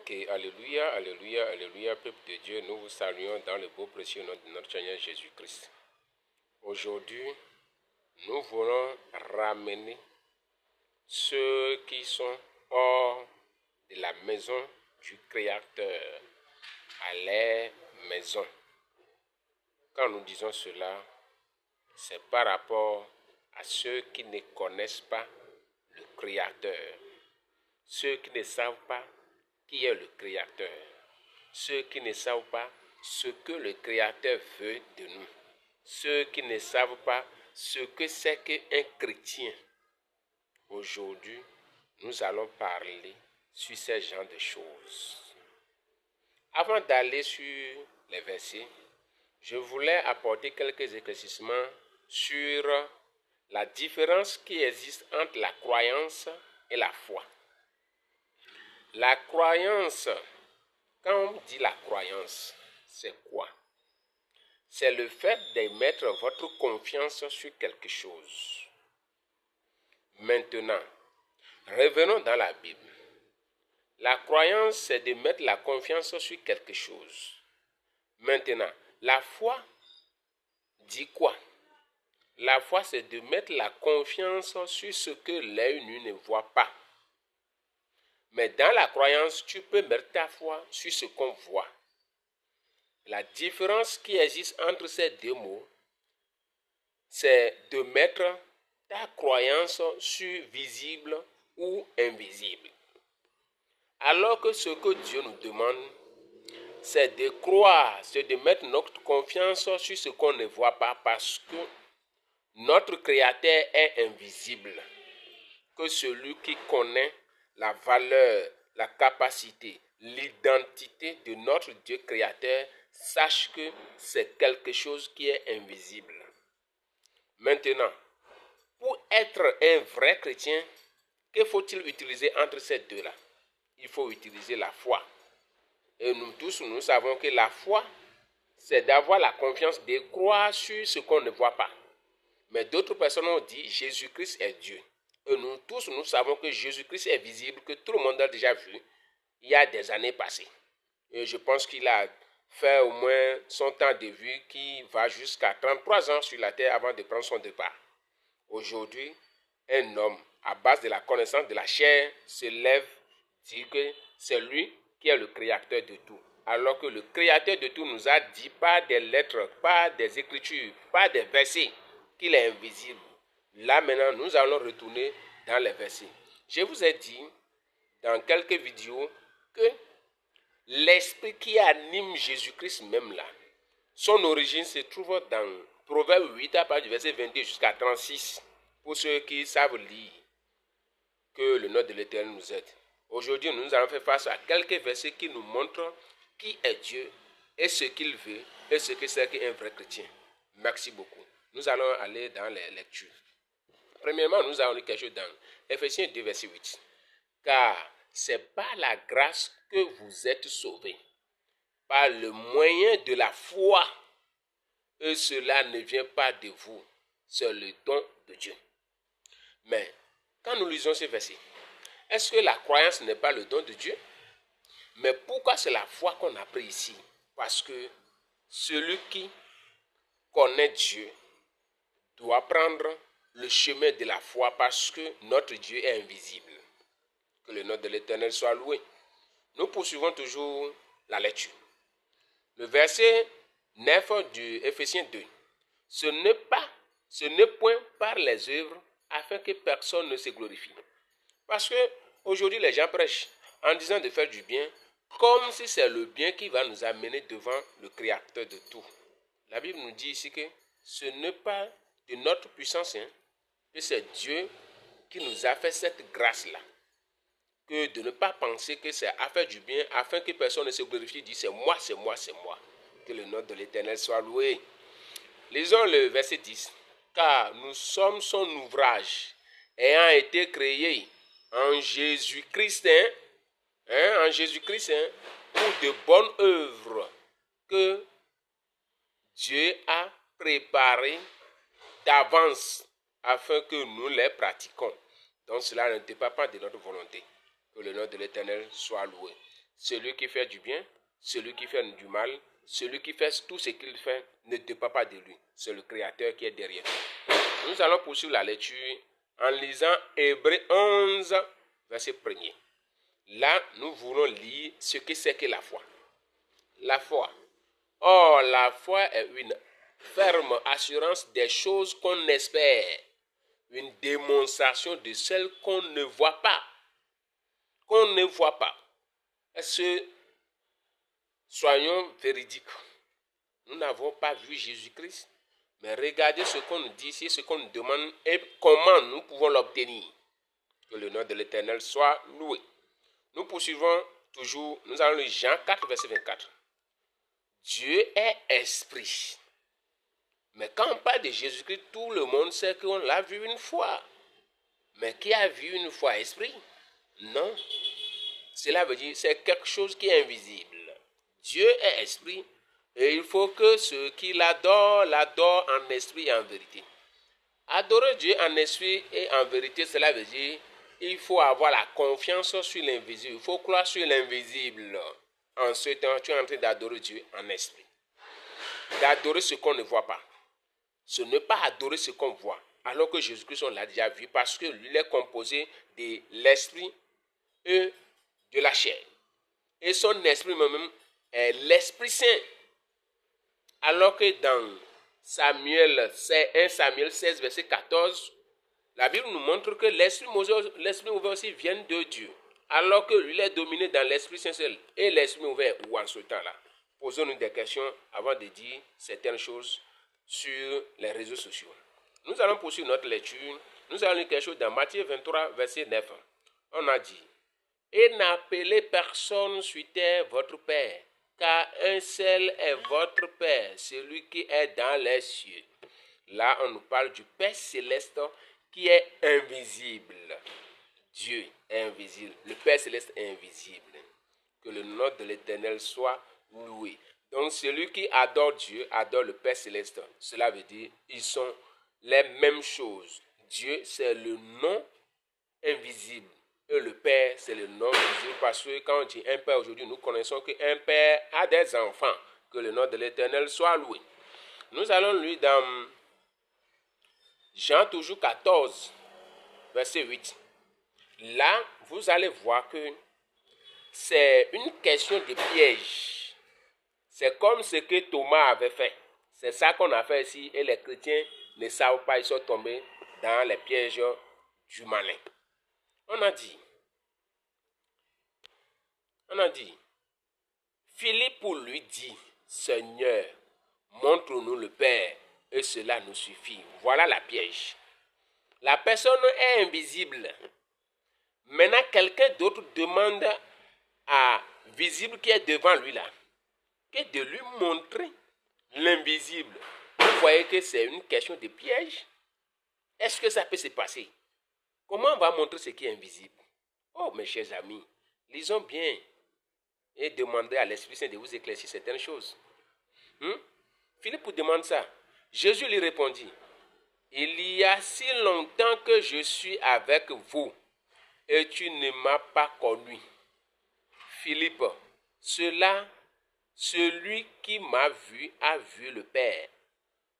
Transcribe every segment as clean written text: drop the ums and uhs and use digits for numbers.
Ok, alléluia, alléluia, alléluia, peuple de Dieu, nous vous saluons dans le beau précieux nom de notre Seigneur Jésus-Christ. Aujourd'hui, nous voulons ramener ceux qui sont hors de la maison du Créateur à leur maison. Quand nous disons cela, c'est par rapport à ceux qui ne connaissent pas le Créateur, ceux qui ne savent pas qui est le Créateur, ceux qui ne savent pas ce que le Créateur veut de nous, ceux qui ne savent pas ce que c'est qu'un chrétien. Aujourd'hui, nous allons parler sur ces genres de choses. Avant d'aller sur les versets, je voulais apporter quelques éclaircissements sur la différence qui existe entre la croyance et la foi. La croyance, quand on dit la croyance, c'est quoi? C'est le fait de mettre votre confiance sur quelque chose. Maintenant, revenons dans la Bible. La croyance, c'est de mettre la confiance sur quelque chose. Maintenant, la foi dit quoi? La foi, c'est de mettre la confiance sur ce que l'œil nu ne voit pas. Mais dans la croyance, tu peux mettre ta foi sur ce qu'on voit. La différence qui existe entre ces deux mots, c'est de mettre ta croyance sur visible ou invisible. Alors que ce que Dieu nous demande, c'est de croire, c'est de mettre notre confiance sur ce qu'on ne voit pas parce que notre Créateur est invisible. Que celui qui connaît la valeur, la capacité, l'identité de notre Dieu Créateur sache que c'est quelque chose qui est invisible. Maintenant, pour être un vrai chrétien, que faut-il utiliser entre ces deux-là? Il faut utiliser la foi. Et nous tous, nous savons que la foi, c'est d'avoir la confiance de croire sur ce qu'on ne voit pas. Mais d'autres personnes ont dit Jésus-Christ est Dieu. Et nous tous, nous savons que Jésus-Christ est visible, que tout le monde a déjà vu il y a des années passées. Et je pense qu'il a fait au moins son temps de vie qui va jusqu'à 33 ans sur la terre avant de prendre son départ. Aujourd'hui, un homme, à base de la connaissance de la chair, se lève, dit que c'est lui qui est le créateur de tout. Alors que le créateur de tout nous a dit par des lettres, par des écritures, par des versets, qu'il est invisible. Là maintenant, nous allons retourner dans les versets. Je vous ai dit dans quelques vidéos que l'esprit qui anime Jésus-Christ même là, son origine se trouve dans Proverbe 8 à partir du verset 22 jusqu'à 36. Pour ceux qui savent lire, que le nom de l'Éternel nous aide. Aujourd'hui, nous allons faire face à quelques versets qui nous montrent qui est Dieu et ce qu'il veut et ce que c'est qu'un vrai chrétien. Merci beaucoup. Nous allons aller dans les lectures. Premièrement, nous allons lire quelque chose dans Ephésiens 2, verset 8. Car c'est par la grâce que vous êtes sauvés, par le moyen de la foi, et cela ne vient pas de vous, c'est le don de Dieu. Mais quand nous lisons ces versets, est-ce que la croyance n'est pas le don de Dieu? Mais pourquoi c'est la foi qu'on a pris ici? Parce que celui qui connaît Dieu doit prendre le chemin de la foi parce que notre Dieu est invisible. Que le nom de l'Éternel soit loué. Nous poursuivons toujours la lecture. Le verset 9 du Ephésiens 2. Ce n'est point par les œuvres afin que personne ne se glorifie. Parce que aujourd'hui les gens prêchent en disant de faire du bien comme si c'est le bien qui va nous amener devant le Créateur de tout. La Bible nous dit ici que ce n'est pas de notre puissance, que c'est Dieu qui nous a fait cette grâce-là. Que de ne pas penser que c'est à faire du bien afin que personne ne se glorifie, dit c'est moi, c'est moi, c'est moi. Que le nom de l'Éternel soit loué. Lisons le verset 10. Car nous sommes son ouvrage, ayant été créés en Jésus-Christ, en Jésus-Christ, pour de bonnes œuvres que Dieu a préparées d'avance afin que nous les pratiquions. Donc cela ne dépend pas de notre volonté. Que le nom de l'Éternel soit loué. celui qui fait du bien, celui qui fait du mal, celui qui fait tout ce qu'il fait ne dépend pas de lui. C'est le Créateur qui est derrière toi. Nous allons poursuivre la lecture en lisant Hébreux 11, verset 1er. Là, nous voulons lire ce que c'est que la foi. La foi. Or, la foi est une ferme assurance des choses qu'on espère, une démonstration de celles qu'on ne voit pas. Qu'on ne voit pas. Est-ce que, soyons véridiques, nous n'avons pas vu Jésus-Christ, mais regardez ce qu'on nous dit ici, ce qu'on nous demande et comment nous pouvons l'obtenir. Que le nom de l'Éternel soit loué. Nous poursuivons toujours, nous allons lire Jean 4, verset 24. Dieu est esprit. Mais quand on parle de Jésus-Christ, tout le monde sait qu'on l'a vu une fois. Mais qui a vu une fois esprit? Non. Cela veut dire que c'est quelque chose qui est invisible. Dieu est esprit et il faut que ceux qui l'adorent, l'adorent en esprit et en vérité. Adorer Dieu en esprit et en vérité, cela veut dire qu'il faut avoir la confiance sur l'invisible. Il faut croire sur l'invisible. En ce temps, tu es en train d'adorer Dieu en esprit. D'adorer ce qu'on ne voit pas. Ce n'est pas adorer ce qu'on voit. Alors que Jésus-Christ, on l'a déjà vu parce que lui est composé de l'esprit et de la chair. Et son esprit même est l'Esprit Saint. Alors que dans 1 Samuel 16, verset 14, la Bible nous montre que l'Esprit ouvert aussi vient de Dieu. Alors que lui est dominé dans l'Esprit Saint seul. Et l'Esprit ouvert où en ce temps-là? Posons-nous des questions avant de dire certaines choses sur les réseaux sociaux. Nous allons poursuivre notre lecture. Nous allons lire quelque chose dans Matthieu 23, verset 9. On a dit: et n'appelez personne sur terre votre Père, car un seul est votre Père, celui qui est dans les cieux. Là, on nous parle du Père céleste qui est invisible. Dieu est invisible. Le Père céleste est invisible. Que le nom de l'Éternel soit loué. Donc, celui qui adore Dieu adore le Père céleste. Cela veut dire qu'ils sont les mêmes choses. Dieu, c'est le nom invisible. Et le Père, c'est le nom visible. Parce que quand on dit un Père aujourd'hui, nous connaissons qu'un Père a des enfants. Que le nom de l'Éternel soit loué. Nous allons lire dans Jean toujours 14, verset 8. Là, vous allez voir que c'est une question de piège. C'est comme ce que Thomas avait fait. C'est ça qu'on a fait ici. Et les chrétiens ne savent pas, ils sont tombés dans les pièges du malin. On a dit, Philippe lui dit, Seigneur, montre-nous le Père, et cela nous suffit. Voilà la piège. La personne est invisible. Maintenant, quelqu'un d'autre demande à visible qui est devant lui là, que de lui montrer l'invisible. Vous voyez que c'est une question de piège. Est-ce que ça peut se passer? Comment on va montrer ce qui est invisible? Oh, mes chers amis, lisons bien et demandez à l'Esprit Saint de vous éclaircir certaines choses. Philippe vous demande ça. Jésus lui répondit, il y a si longtemps que je suis avec vous et tu ne m'as pas connu. Philippe, celui qui m'a vu a vu le Père.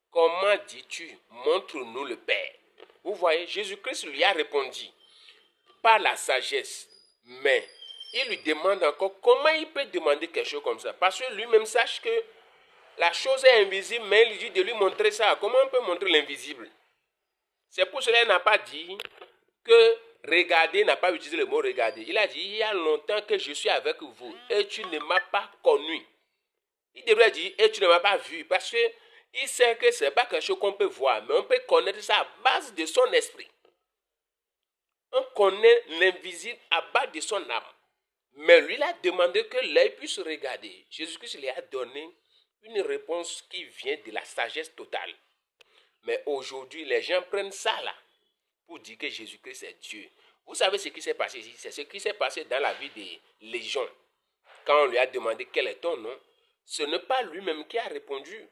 Comment dis-tu, montre-nous le Père? Vous voyez, Jésus-Christ lui a répondu par la sagesse, mais il lui demande encore comment il peut demander quelque chose comme ça. Parce que lui-même sache que la chose est invisible, mais il lui dit de lui montrer ça. Comment on peut montrer l'invisible? C'est pour cela qu'il n'a pas dit que regarder, n'a pas utilisé le mot regarder. Il a dit, il y a longtemps que je suis avec vous et tu ne m'as pas connu. Il devrait dire, et tu ne m'as pas vu, parce qu'il sait que ce n'est pas quelque chose qu'on peut voir, mais on peut connaître ça à base de son esprit. On connaît l'invisible à base de son âme. Mais lui, il a demandé que l'œil puisse regarder. Jésus-Christ lui a donné une réponse qui vient de la sagesse totale. Mais aujourd'hui, les gens prennent ça là pour dire que Jésus-Christ est Dieu. Vous savez ce qui s'est passé ici? C'est ce qui s'est passé dans la vie des légions. Quand on lui a demandé quel est ton nom, ce n'est pas lui-même qui a répondu.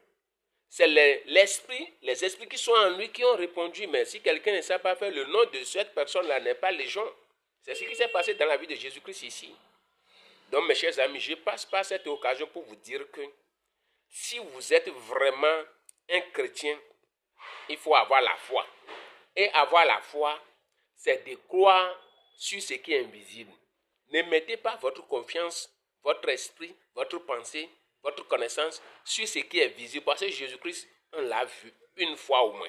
C'est les esprits qui sont en lui qui ont répondu. Mais si quelqu'un ne sait pas faire, le nom de cette personne-là n'est pas légion. C'est ce qui s'est passé dans la vie de Jésus-Christ ici. Donc, mes chers amis, je passe par cette occasion pour vous dire que si vous êtes vraiment un chrétien, il faut avoir la foi. Et avoir la foi, c'est de croire sur ce qui est invisible. Ne mettez pas votre confiance, votre esprit, votre pensée, votre connaissance sur ce qui est visible. Parce que Jésus-Christ, on l'a vu une fois au moins.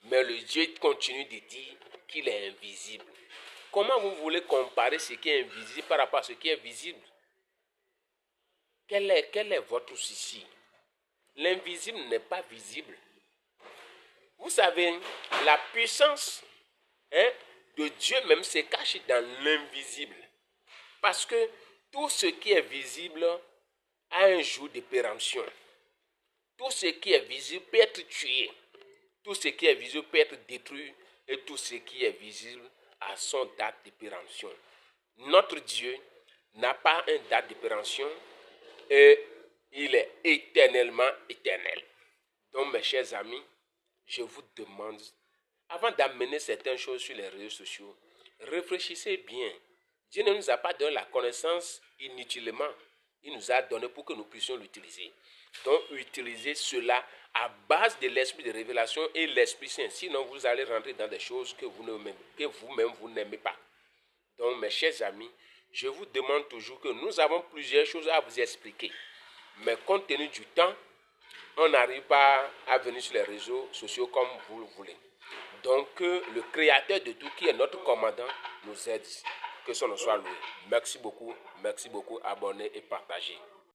Mais le Dieu continue de dire qu'il est invisible. Comment vous voulez comparer ce qui est invisible par rapport à ce qui est visible? Quel est votre souci? L'invisible n'est pas visible. Vous savez, la puissance de Dieu même se cache dans l'invisible. Parce que tout ce qui est visible a un jour de péremption. Tout ce qui est visible peut être tué. Tout ce qui est visible peut être détruit. Et tout ce qui est visible a son date de péremption. Notre Dieu n'a pas une date de péremption et il est éternellement éternel. Donc mes chers amis, je vous demande, avant d'amener certaines choses sur les réseaux sociaux, réfléchissez bien. Dieu ne nous a pas donné la connaissance inutilement. Il nous a donné pour que nous puissions l'utiliser. Donc utilisez cela à base de l'esprit de révélation et l'Esprit Saint. Sinon vous allez rentrer dans des choses que vous-même vous n'aimez pas. Donc mes chers amis, je vous demande toujours que nous avons plusieurs choses à vous expliquer. Mais compte tenu du temps, on n'arrive pas à venir sur les réseaux sociaux comme vous le voulez. Donc, le créateur de tout, qui est notre commandant, nous aide. Que son nom soit loué. Merci beaucoup, abonnez et partagez.